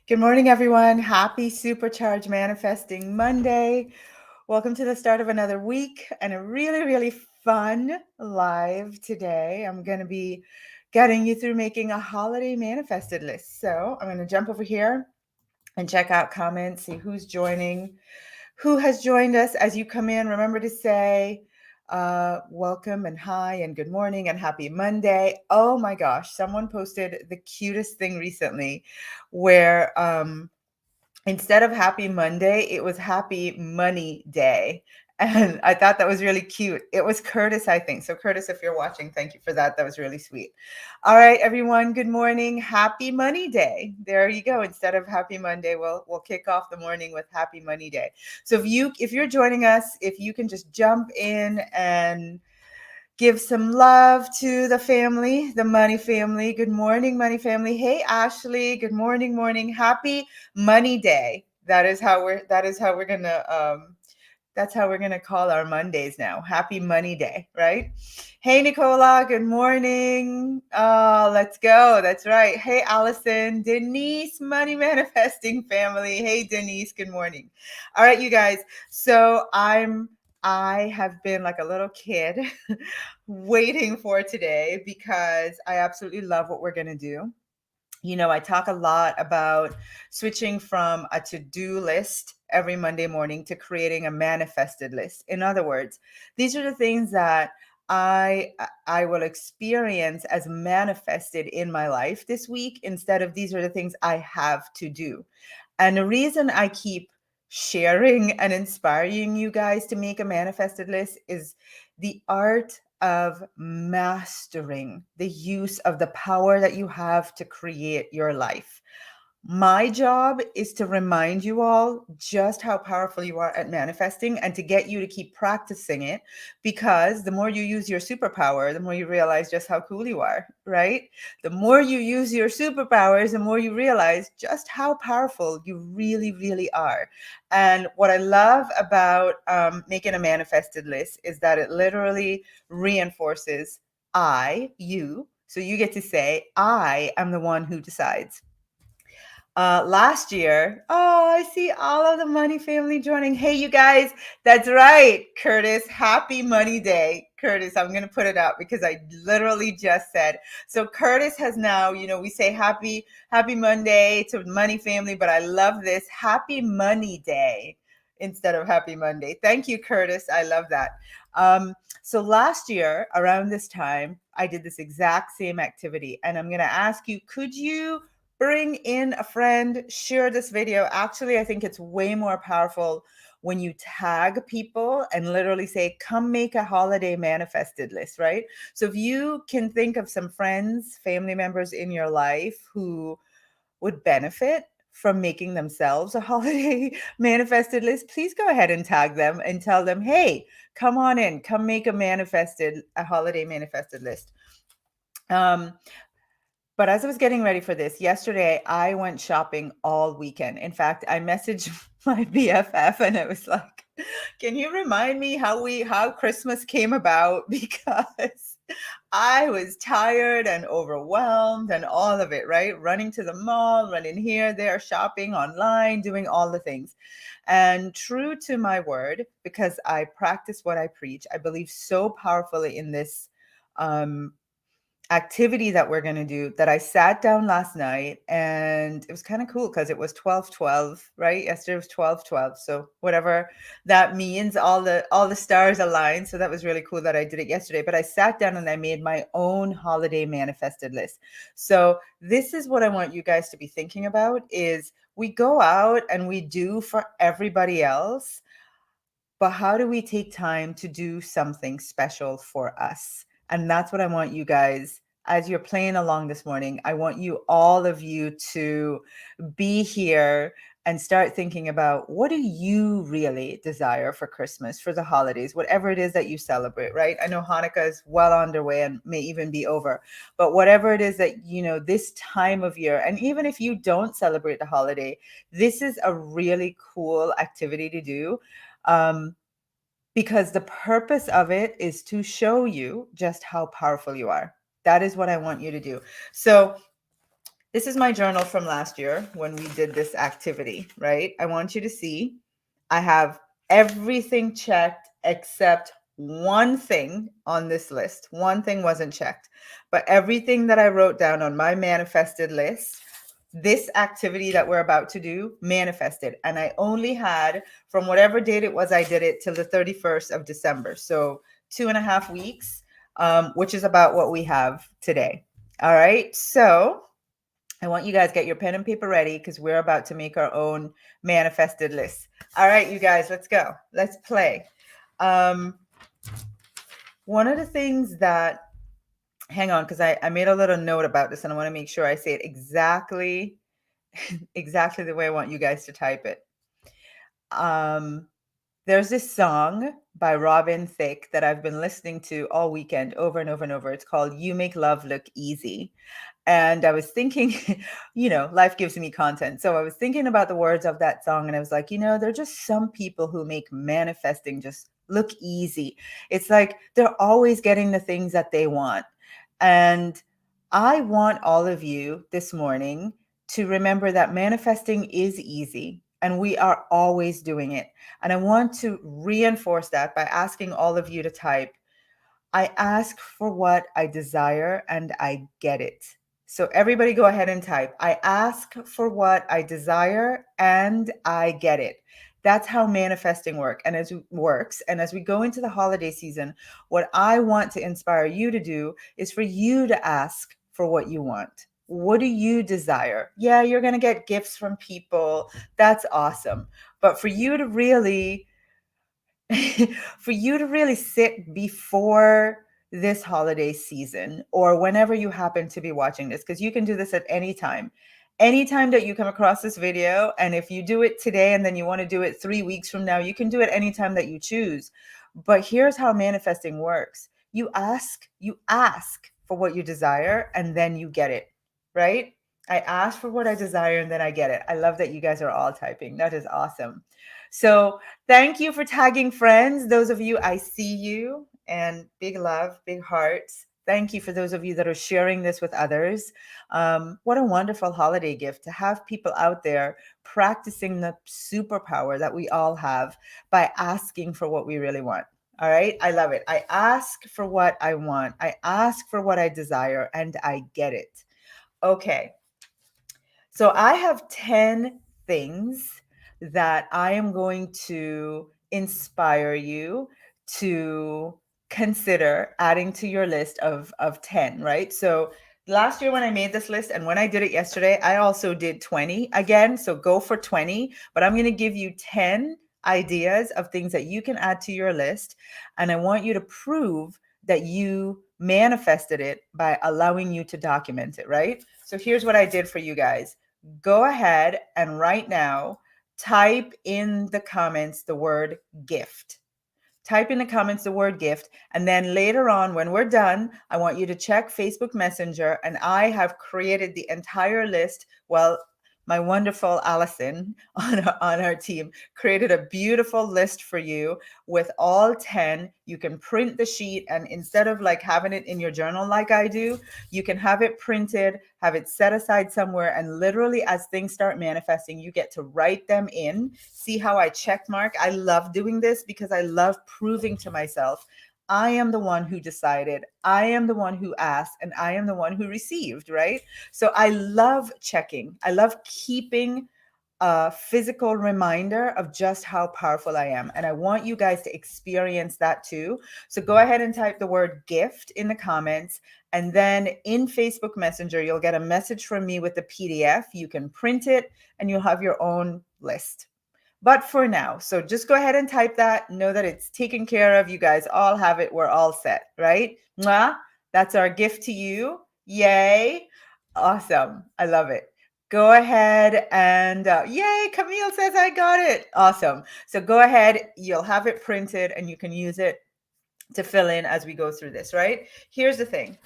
Good morning, everyone. Happy Supercharged Manifesting Monday. Welcome to the start of another week and a really, really fun live today. I'm going to be getting you through making a holiday manifested list. So I'm going to jump over here and check out comments, see who's joining, who has joined us. As you come in, remember to say welcome and hi and good morning and happy Monday. Oh my gosh, someone posted the cutest thing recently where instead of happy Monday, it was happy money day. And I thought that was really cute. It was Curtis, I think. So Curtis, if you're watching, thank you for that. That was really sweet. All right, everyone, good morning. Happy Money Day. There you go. Instead of happy Monday, we'll kick off the morning with happy Money Day. So if you're joining us, if you can just jump in and give some love to the family, the Money family. Good morning, Money family. Hey, Ashley. Good morning, morning. Happy Money Day. That's how we're gonna call our Mondays now. Happy Money Day, right? Hey, Nicola. Good morning. Oh, let's go. That's right. Hey, Allison, Denise, Money Manifesting family. Hey, Denise. Good morning. All right, you guys. So I have been like a little kid waiting for today because I absolutely love what we're going to do. You know, I talk a lot about switching from a to-do list every Monday morning to creating a manifested list. In other words, these are the things that I I will experience as manifested in my life this week instead of these are the things I have to do. And the reason I keep sharing and inspiring you guys to make a manifested list is the art of mastering the use of the power that you have to create your life. My job is to remind you all just how powerful you are at manifesting and to get you to keep practicing it because the more you use your superpower, the more you realize just how cool you are, right? The more you use your superpowers, the more you realize just how powerful you really, really are. And what I love about making a manifested list is that it literally reinforces you. So you get to say, I am the one who decides. Last year, oh, I see all of the Money family joining. Hey, you guys, that's right, Curtis. Happy Money Day, Curtis. I'm gonna put it up because I literally just said. So Curtis has now, we say Happy Monday to Money family, but I love this. Happy Money Day instead of Happy Monday. Thank you, Curtis. I love that. So last year around this time, I did this exact same activity, and I'm gonna ask you, could you bring in a friend, share this video. Actually, I think it's way more powerful when you tag people and literally say, come make a holiday manifested list, right? So if you can think of some friends, family members in your life who would benefit from making themselves a holiday manifested list, please go ahead and tag them and tell them, hey, come on in, come make a holiday manifested list. But as I was getting ready for this, yesterday I went shopping all weekend. In fact, I messaged my BFF and it was like, "Can you remind me how Christmas came about because I was tired and overwhelmed and all of it, right? Running to the mall, running here, there, shopping online, doing all the things." And true to my word, because I practice what I preach, I believe so powerfully in this um activity that we're going to do that I sat down last night and it was kind of cool because it was 12/12, right? Yesterday was 12/12. So whatever that means, all the stars aligned. So that was really cool that I did it yesterday. But I sat down and I made my own holiday manifested list. So this is what I want you guys to be thinking about is we go out and we do for everybody else, but how do we take time to do something special for us? And that's what I want you guys, as you're playing along this morning, I want all of you to be here and start thinking about what do you really desire for Christmas, for the holidays, whatever it is that you celebrate, right? I know Hanukkah is well underway and may even be over, but whatever it is that, this time of year, and even if you don't celebrate the holiday, this is a really cool activity to do. Um, because the purpose of it is to show you just how powerful you are. That is what I want you to do. So This is my journal from last year when we did this activity, right? I want you to see I have everything checked except one thing on this list. One thing wasn't checked, but everything that I wrote down on my manifested list, this activity that we're about to do, manifested. And I only had from whatever date it was, I did it till the 31st of December. So 2.5 weeks, which is about what we have today. All right. So I want you guys get your pen and paper ready because we're about to make our own manifested list. All right, you guys, let's go. Let's play. One of the things that, hang on, because I made a little note about this and I want to make sure I say it exactly, exactly the way I want you guys to type it. There's this song by Robin Thicke that I've been listening to all weekend over and over and over. It's called You Make Love Look Easy. And I was thinking, life gives me content. So I was thinking about the words of that song and I was like, there are just some people who make manifesting just look easy. It's like they're always getting the things that they want. And I want all of you this morning to remember that manifesting is easy and we are always doing it. And I want to reinforce that by asking all of you to type, I ask for what I desire and I get it. So everybody go ahead and type, I ask for what I desire and I get it. That's how manifesting works. And as we go into the holiday season, what I want to inspire you to do is for you to ask for what you want. What do you desire? Yeah, you're going to get gifts from people. That's awesome. But for you to really sit before this holiday season or whenever you happen to be watching this, because you can do this at any time. Anytime that you come across this video, and if you do it today and then you want to do it 3 weeks from now, you can do it anytime that you choose. But here's how manifesting works. You ask for what you desire and then you get it, right? I ask for what I desire and then I get it. I love that you guys are all typing. That is awesome. So thank you for tagging friends. Those of you, I see you, and big love, big hearts. Thank you for those of you that are sharing this with others. What a wonderful holiday gift to have people out there practicing the superpower that we all have by asking for what we really want. All right. I love it. I ask for what I want. I ask for what I desire and I get it. Okay. So I have 10 things that I am going to inspire you to consider adding to your list of 10, right? So last year when I made this list and when I did it yesterday, I also did 20 again. So go for 20, but I'm going to give you 10 ideas of things that you can add to your list. And I want you to prove that you manifested it by allowing you to document it, right? So here's what I did for you guys. Go ahead and right now type in the comments the word gift. Type in the comments the word gift. And then later on, when we're done, I want you to check Facebook Messenger. And I have created the entire list. Well, my wonderful Allison on our team created a beautiful list for you with all 10. You can print the sheet, and instead of like having it in your journal like I do, you can have it printed, have it set aside somewhere, and literally as things start manifesting, you get to write them in. See how I check mark? I love doing this because I love proving to myself I am the one who decided, I am the one who asked, and I am the one who received, right? So I love checking. I love keeping a physical reminder of just how powerful I am. And I want you guys to experience that too. So go ahead and type the word gift in the comments. And then in Facebook Messenger, you'll get a message from me with the PDF. You can print it and you'll have your own list. But for now, so just go ahead and type that. Know that it's taken care of. You guys all have it. We're all set, right? Mwah. That's our gift to you. Yay. Awesome. I love it. Go ahead and yay, Camille says I got it. Awesome. So go ahead. You'll have it printed and you can use it to fill in as we go through this, right? Here's the thing.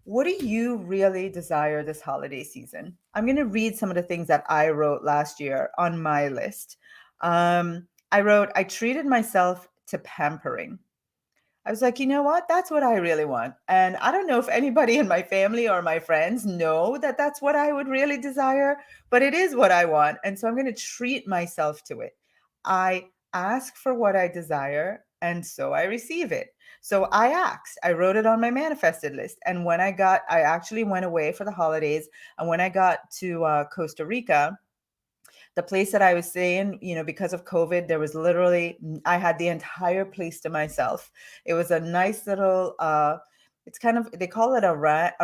What do you really desire this holiday season? I'm going to read some of the things that I wrote last year on my list. I wrote, I treated myself to pampering. I was like, you know what? That's what I really want. And I don't know if anybody in my family or my friends know that that's what I would really desire, but it is what I want. And so I'm going to treat myself to it. I ask for what I desire, and so I receive it. So I asked, I wrote it on my manifested list. And I actually went away for the holidays. And when I got to Costa Rica, the place that I was staying, because of COVID, there was literally, I had the entire place to myself. It was a nice little, it's kind of, they call it a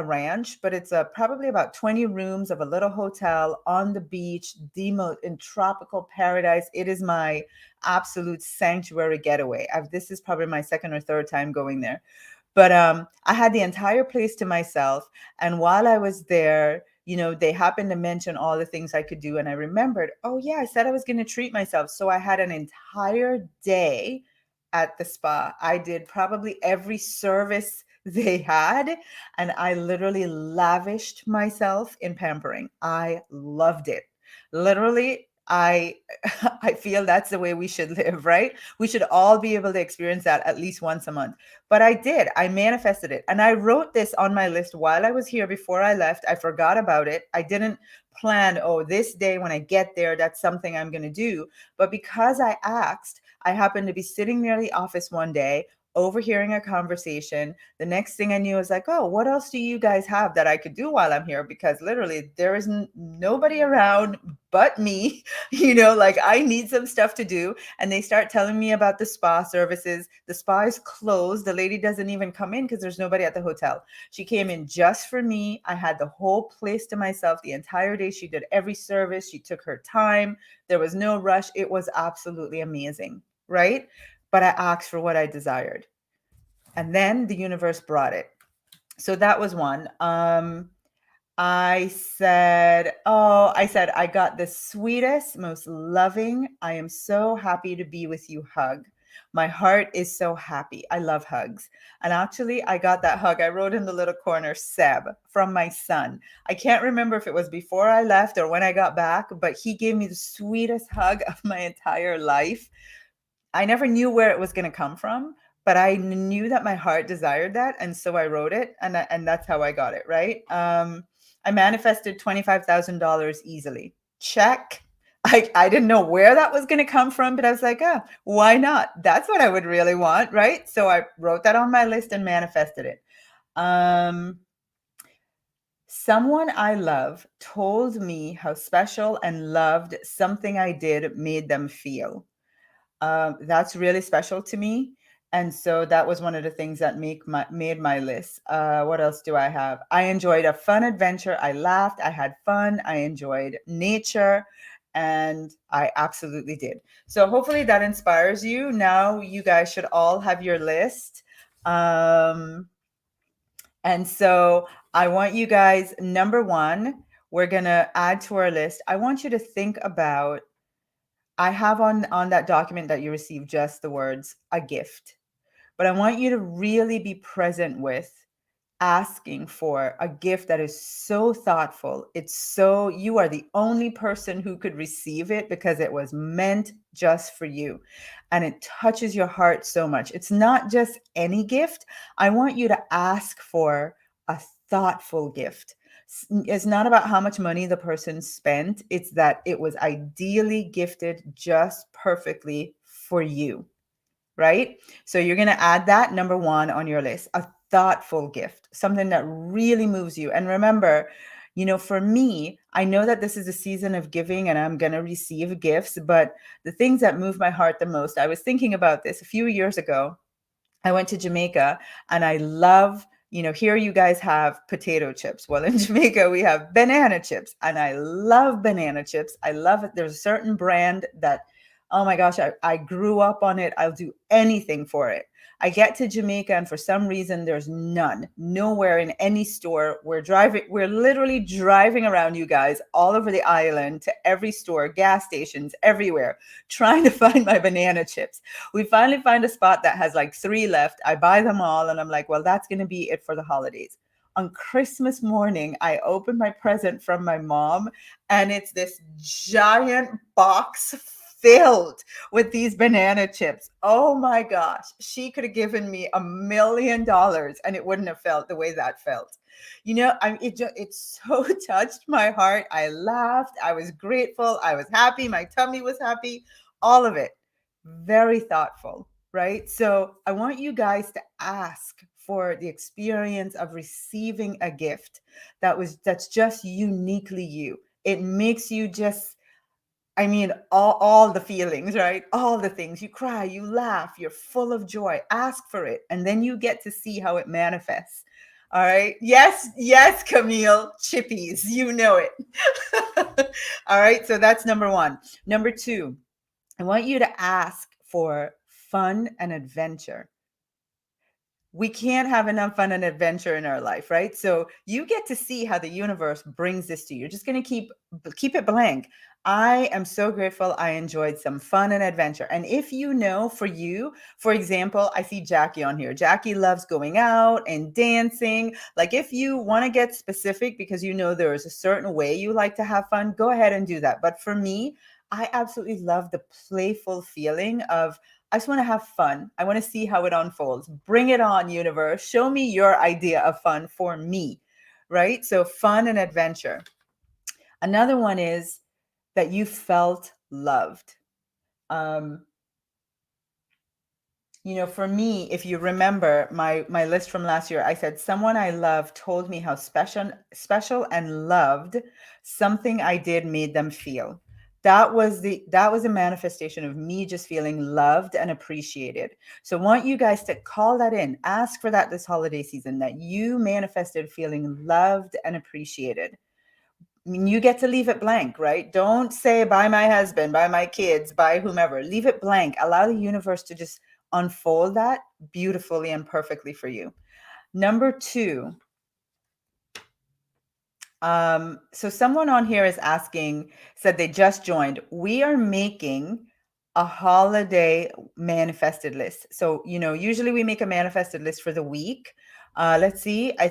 ranch, but it's probably about 20 rooms of a little hotel on the beach, in tropical paradise. It is my absolute sanctuary getaway. This is probably my second or third time going there. But I had the entire place to myself. And while I was there, they happened to mention all the things I could do. And I remembered, oh, yeah, I said I was going to treat myself. So I had an entire day at the spa. I did probably every service they had. And I literally lavished myself in pampering. I loved it. Literally, I I feel that's the way we should live, right? We should all be able to experience that at least once a month. But I did. I manifested it. And I wrote this on my list while I was here before I left. I forgot about it. I didn't plan, oh, this day when I get there, that's something I'm going to do. But because I asked, I happened to be sitting near the office one day, overhearing a conversation. The next thing I knew, I was like, oh, what else do you guys have that I could do while I'm here? Because literally there is nobody around but me. Like I need some stuff to do. And they start telling me about the spa services. The spa is closed. The lady doesn't even come in because there's nobody at the hotel. She came in just for me. I had the whole place to myself the entire day. She did every service. She took her time. There was no rush. It was absolutely amazing, right? But I asked for what I desired. And then the universe brought it. So that was one. I got the sweetest, most loving, I am so happy to be with you hug. My heart is so happy. I love hugs. And actually, I got that hug. I wrote in the little corner, Seb, from my son. I can't remember if it was before I left or when I got back, but he gave me the sweetest hug of my entire life. I never knew where it was going to come from, but I knew that my heart desired that, and so I wrote it, and that's how I got it, right? I manifested $25,000 easily. Check. I didn't know where that was going to come from, but I was like, oh, why not? That's what I would really want, right? So I wrote that on my list and manifested it. Someone I love told me how special and loved something I did made them feel. That's really special to me. And so that was one of the things that made my list. What else do I have? I enjoyed a fun adventure. I laughed. I had fun. I enjoyed nature. And I absolutely did. So hopefully that inspires you. Now you guys should all have your list. And so I want you guys, number one, we're going to add to our list. I want you to think about, I have on that document that you received just the words, a gift. But I want you to really be present with asking for a gift that is so thoughtful. You are the only person who could receive it because it was meant just for you. And it touches your heart so much. It's not just any gift. I want you to ask for a thoughtful gift. It's not about how much money the person spent. It's that it was ideally gifted just perfectly for you, right? So you're going to add that number one on your list, a thoughtful gift, something that really moves you. And remember, for me, I know that this is a season of giving and I'm going to receive gifts, but the things that move my heart the most, I was thinking about this a few years ago. I went to Jamaica and I love, here you guys have potato chips. Well, in Jamaica, we have banana chips and I love banana chips. I love it. There's a certain brand that, oh my gosh, I grew up on it. I'll do anything for it. I get to Jamaica and for some reason there's nowhere in any store. We're literally driving around, you guys, all over the island to every store, gas stations, everywhere, trying to find my banana chips. We finally find a spot that has like 3 left. I buy them all and I'm like, well, that's going to be it for the holidays. On Christmas morning, I opened my present from my mom and it's this giant box filled with these banana chips. Oh my gosh. She could have given me $1,000,000 and it wouldn't have felt the way that felt. You know, it so touched my heart. I laughed. I was grateful. I was happy. My tummy was happy. All of it. Very thoughtful, right? So I want you guys to ask for the experience of receiving a gift that's just uniquely you. It makes you just, I mean, all the feelings, right? All the things. You cry, you laugh, you're full of joy. Ask for it. And then you get to see how it manifests. All right. Yes, yes, Camille. Chippies. You know it. All right. So that's number one. Number two, I want you to ask for fun and adventure. We can't have enough fun and adventure in our life, right? So you get to see how the universe brings this to you. You're just going to keep it blank. I am so grateful I enjoyed some fun and adventure. And if you know, for you, for example, I see Jackie on here. Jackie loves going out and dancing. Like, if you want to get specific because you know there is a certain way you like to have fun, go ahead and do that. But for me, I absolutely love the playful feeling of, I just want to have fun. I want to see how it unfolds. Bring it on, universe. Show me your idea of fun for me, right? So fun and adventure. Another one is that you felt loved. You know, for me, if you remember my list from last year, I said someone I love told me how special and loved something I did made them feel. That was a manifestation of me just feeling loved and appreciated. So I want you guys to call that in. Ask for that this holiday season, that you manifested feeling loved and appreciated. I mean, you get to leave it blank, right? Don't say by my husband, by my kids, by whomever. Leave it blank. Allow the universe to just unfold that beautifully and perfectly for you. Number two, so someone on here is asking, said they just joined. We are making a holiday manifested list. So, you know, usually we make a manifested list for the week. Let's see. I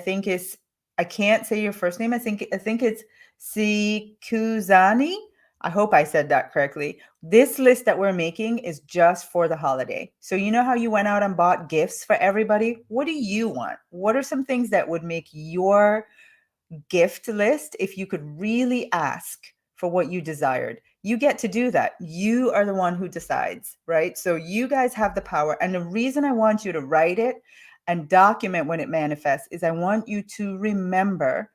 can't say your first name. I think it's Sikuzani. I hope I said that correctly. This list that we're making is just for the holiday. So you know how you went out and bought gifts for everybody? What do you want? What are some things that would make your gift list if you could really ask for what you desired? You get to do that. You are the one who decides, right? So you guys have the power. And the reason I want you to write it and document when it manifests is I want you to remember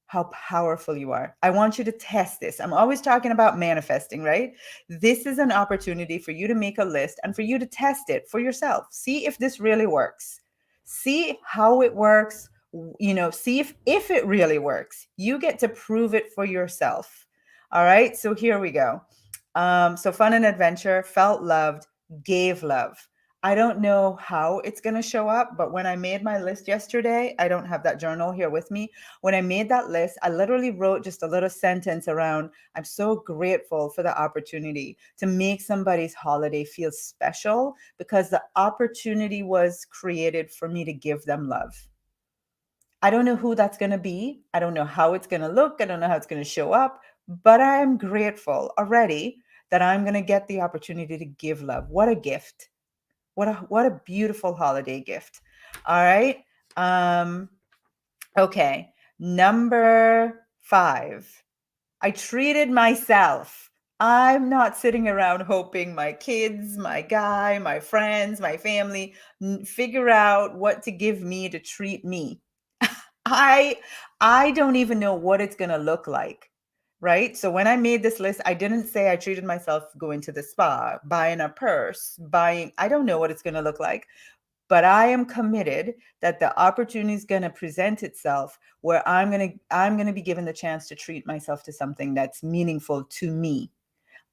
how powerful you are. I want you to test this. I'm always talking about manifesting, right? This is an opportunity for you to make a list and for you to test it for yourself. See if this really works. See how it works. You know, see if it really works. You get to prove it for yourself. All right. So here we go. So fun and adventure, felt loved, gave love. I don't know how it's going to show up, but when I made my list yesterday, I don't have that journal here with me. When I made that list, I literally wrote just a little sentence around, I'm so grateful for the opportunity to make somebody's holiday feel special because the opportunity was created for me to give them love. I don't know who that's going to be. I don't know how it's going to look. I don't know how it's going to show up, but I am grateful already that I'm going to get the opportunity to give love. What a gift. What a beautiful holiday gift. All right. Okay. Number 5. I treated myself. I'm not sitting around hoping my kids, my guy, my friends, my family figure out what to give me to treat me. I don't even know what it's going to look like. Right? So when I made this list, I didn't say I treated myself going to the spa, buying a purse, I don't know what it's going to look like, but I am committed that the opportunity is going to present itself where I'm going to be given the chance to treat myself to something that's meaningful to me.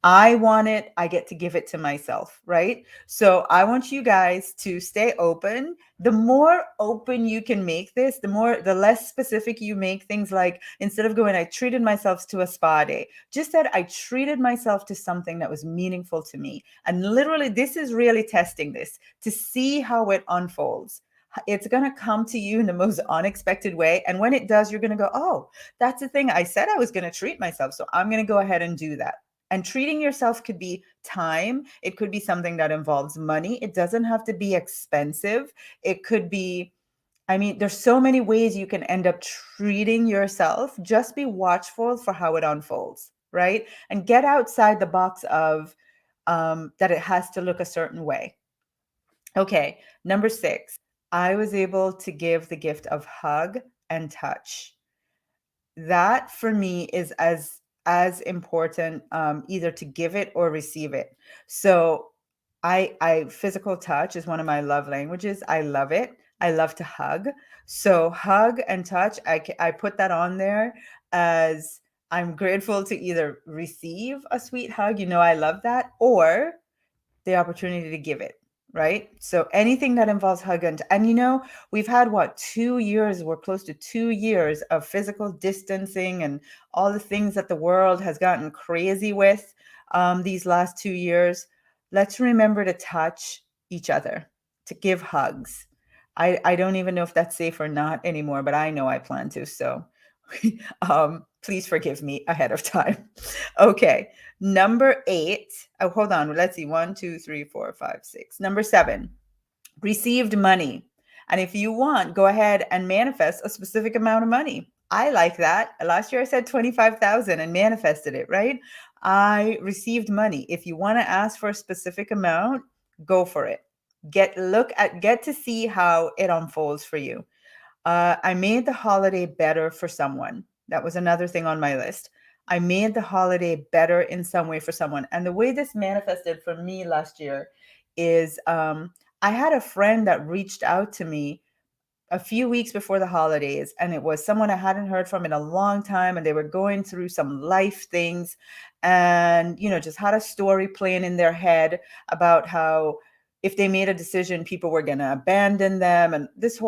I want it, I get to give it to myself, right? So I want you guys to stay open. The more open you can make this, the less specific you make things, like instead of going, I treated myself to a spa day, just said I treated myself to something that was meaningful to me. And literally, this is really testing this to see how it unfolds. It's going to come to you in the most unexpected way. And when it does, you're going to go, oh, that's the thing. I said I was going to treat myself. So I'm going to go ahead and do that. And treating yourself could be time. It could be something that involves money. It doesn't have to be expensive. It could be, I mean, there's so many ways you can end up treating yourself. Just be watchful for how it unfolds, right? And get outside the box of that it has to look a certain way. Okay, number 6, I was able to give the gift of hug and touch. That for me is as important, either to give it or receive it. So I physical touch is one of my love languages. I love it. I love to hug. So hug and touch, I put that on there as I'm grateful to either receive a sweet hug, I love that, or the opportunity to give it, right? So anything that involves hug and we've had what, 2 years, we're close to 2 years of physical distancing and all the things that the world has gotten crazy with these last 2 years. Let's remember to touch each other, to give hugs. I don't even know if that's safe or not anymore, but I know I plan to. So please forgive me ahead of time. Okay. Number 8. Oh, hold on. Let's see. 1, 2, 3, 4, 5, 6. Number 7, received money. And if you want, go ahead and manifest a specific amount of money. I like that. Last year I said 25,000 and manifested it, right? I received money. If you want to ask for a specific amount, go for it. Get to see how it unfolds for you. I made the holiday better for someone. That was another thing on my list. I made the holiday better in some way for someone. And the way this manifested for me last year is I had a friend that reached out to me a few weeks before the holidays, and it was someone I hadn't heard from in a long time, and they were going through some life things and just had a story playing in their head about how if they made a decision people were going to abandon them, and this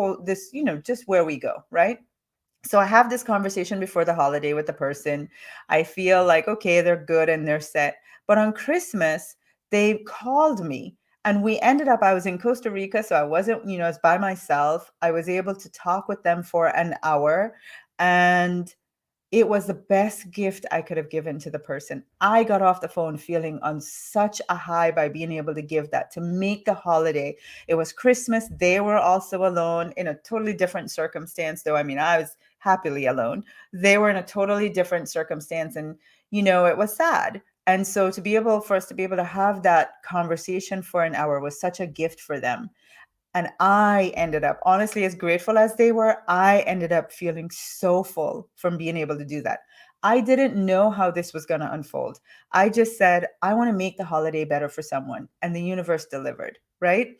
just where we go, right? So I have this conversation before the holiday with the person. I feel like, okay, they're good and they're set. But on Christmas, they called me and we ended up, I was in Costa Rica. So I wasn't, I was by myself. I was able to talk with them for an hour, and it was the best gift I could have given to the person. I got off the phone feeling on such a high by being able to give that, to make the holiday. It was Christmas. They were also alone in a totally different circumstance, though. I mean, I was happily alone. They were in a totally different circumstance, and, it was sad. And so for us to be able to have that conversation for an hour was such a gift for them. And I ended up, honestly, as grateful as they were, I ended up feeling so full from being able to do that. I didn't know how this was going to unfold. I just said, I want to make the holiday better for someone. And the universe delivered, right?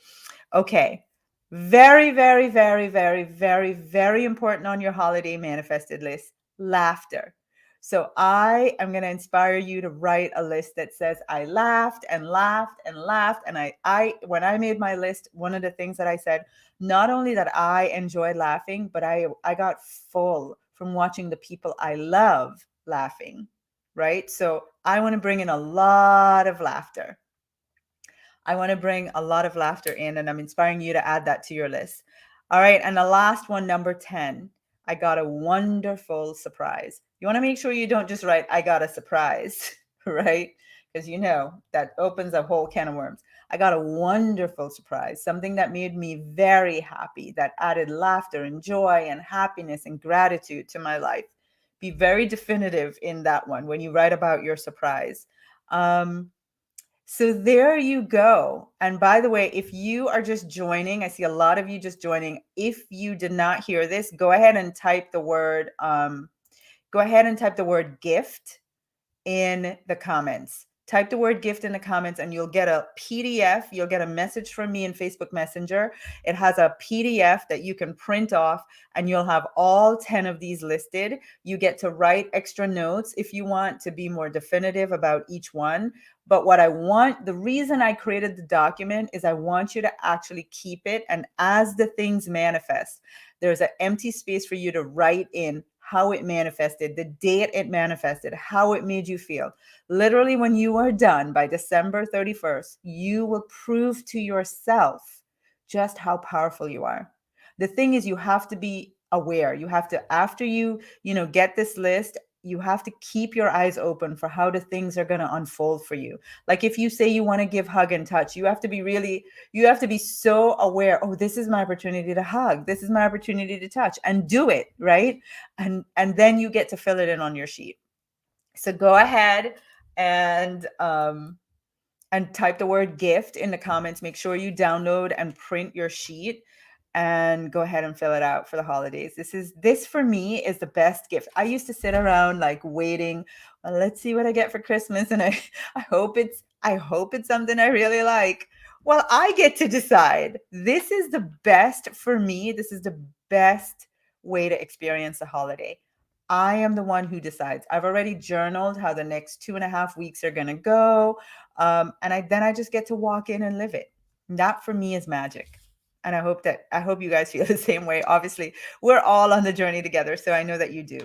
Okay. Very, very, very, very, very, very important on your holiday manifested list: laughter. So I am going to inspire you to write a list that says, I laughed and laughed and laughed. And when I made my list, one of the things that I said, not only that I enjoyed laughing, but I got full from watching the people I love laughing, right? So I want to bring in a lot of laughter. I want to bring a lot of laughter in, and I'm inspiring you to add that to your list. All right. And the last one, number 10, I got a wonderful surprise. You want to make sure you don't just write, I got a surprise, right? Because that opens a whole can of worms. I got a wonderful surprise, something that made me very happy, that added laughter and joy and happiness and gratitude to my life. Be very definitive in that one when you write about your surprise. So there you go. And by the way, if you are just joining, I see a lot of you just joining. If you did not hear this, go ahead and type the word gift in the comments. Type the word gift in the comments and you'll get a PDF. You'll get a message from me in Facebook Messenger. It has a PDF that you can print off and you'll have all 10 of these listed. You get to write extra notes if you want to be more definitive about each one. But the reason I created the document is I want you to actually keep it. And as the things manifest, there's an empty space for you to write in how it manifested, the date it manifested, how it made you feel. Literally, when you are done by December 31st, you will prove to yourself just how powerful you are. The thing is, you have to be aware. You have to, after you get this list, you have to keep your eyes open for how the things are going to unfold for you. Like if you say you want to give hug and touch, you have to be really, you have to be so aware, oh, this is my opportunity to hug, this is my opportunity to touch, and do it, right? And then you get to fill it in on your sheet. So go ahead and type the word gift in the comments. Make sure you download and print your sheet and go ahead and fill it out for the holidays. This for me is the best gift. I used to sit around like waiting, well, let's see what I get for Christmas, and I hope it's something I really like. Well, I get to decide. This is the best for me. This is the best way to experience the holiday. I am the one who decides. I've already journaled how the next 2.5 weeks are going to go. And I just get to walk in and live it. That for me is magic. And I hope you guys feel the same way. Obviously, we're all on the journey together, so I know that you do.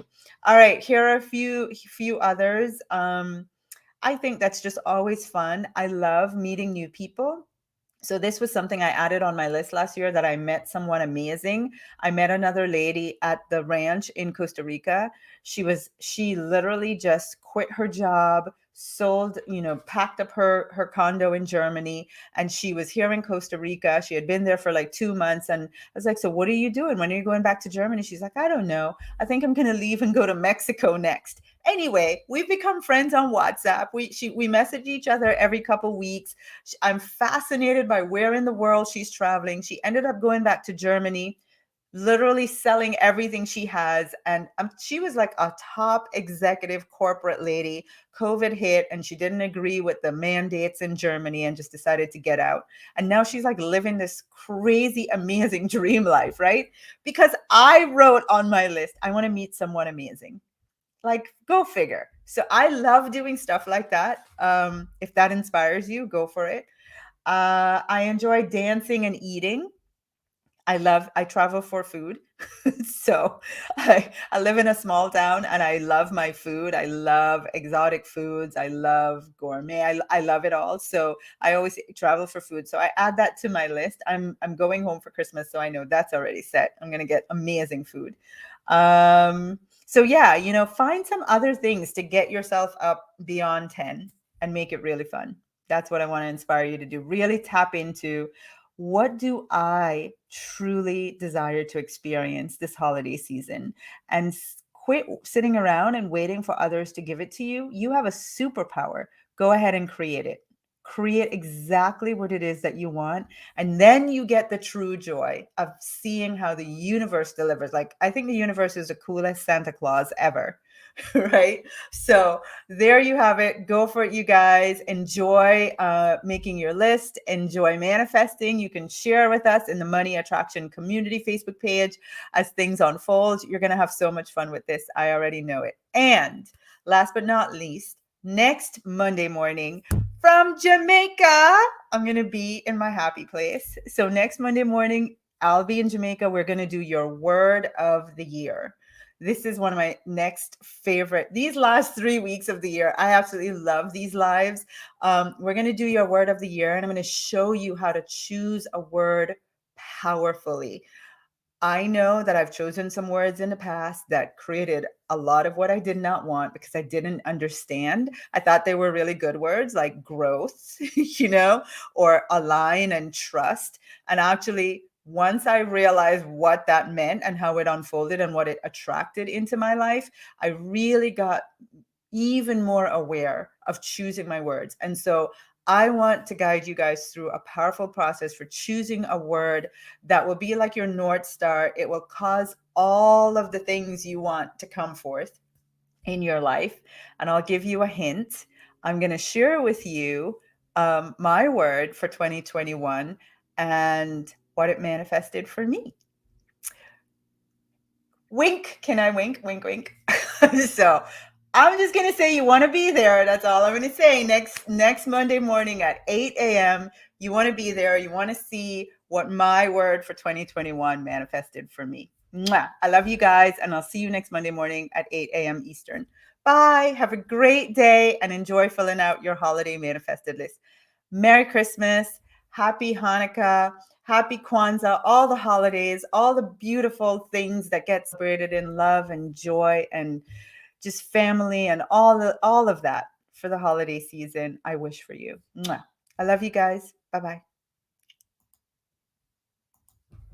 All right, here are a few others. I think that's just always fun. I love meeting new people. So this was something I added on my list last year, that I met someone amazing. I met another lady at the ranch in Costa Rica. She literally just quit her job, sold, packed up her condo in Germany, and she was here in Costa Rica. She had been there for like 2 months, and I was like, so what are you doing? When are you going back to Germany? She's like, I don't know. I think I'm going to leave and go to Mexico next. Anyway, we've become friends on WhatsApp. We message each other every couple weeks. I'm fascinated by where in the world she's traveling. She ended up going back to Germany, literally selling everything she has. And she was like a top executive corporate lady. COVID hit and she didn't agree with the mandates in Germany and just decided to get out. And now she's like living this crazy, amazing dream life, right? Because I wrote on my list, I want to meet someone amazing. Like, go figure. So I love doing stuff like that. If that inspires you, go for it. I enjoy dancing and eating. I travel for food. So I live in a small town and I love my food. I love exotic foods. I love gourmet. I love it all. So I always travel for food. So I add that to my list. I'm going home for Christmas, so I know that's already set. I'm going to get amazing food. So yeah, find some other things to get yourself up beyond 10 and make it really fun. That's what I want to inspire you to do. Really tap into, what do I truly desire to experience this holiday season? And quit sitting around and waiting for others to give it to you. You have a superpower. Go ahead and create it. Create exactly what it is that you want. And then you get the true joy of seeing how the universe delivers. Like, I think the universe is the coolest Santa Claus ever. Right? So there you have it. Go for it, you guys. Enjoy making your list. Enjoy manifesting. You can share with us in the Money Attraction Community Facebook page as things unfold. You're going to have so much fun with this. I already know it. And last but not least, next Monday morning from Jamaica, I'm going to be in my happy place. So next Monday morning, I'll be in Jamaica. We're going to do your word of the year. This is one of my next favorite. These last 3 weeks of the year, I absolutely love these lives. We're going to do your word of the year, and I'm going to show you how to choose a word powerfully. I know that I've chosen some words in the past that created a lot of what I did not want because I didn't understand. I thought they were really good words like growth, or align and trust. And actually, once I realized what that meant and how it unfolded and what it attracted into my life, I really got even more aware of choosing my words. And so I want to guide you guys through a powerful process for choosing a word that will be like your North Star. It will cause all of the things you want to come forth in your life. And I'll give you a hint. I'm going to share with you my word for 2021 and what it manifested for me. Wink. Can I wink? Wink, wink. So I'm just going to say you want to be there. That's all I'm going to say. Next Monday morning at 8 a.m., you want to be there. You want to see what my word for 2021 manifested for me. Mwah. I love you guys, and I'll see you next Monday morning at 8 a.m. Eastern. Bye. Have a great day and enjoy filling out your holiday manifested list. Merry Christmas. Happy Hanukkah. Happy Kwanzaa, all the holidays, all the beautiful things that get celebrated in love and joy, and just family and all of that for the holiday season. I wish for you. Mwah. I love you guys. Bye bye.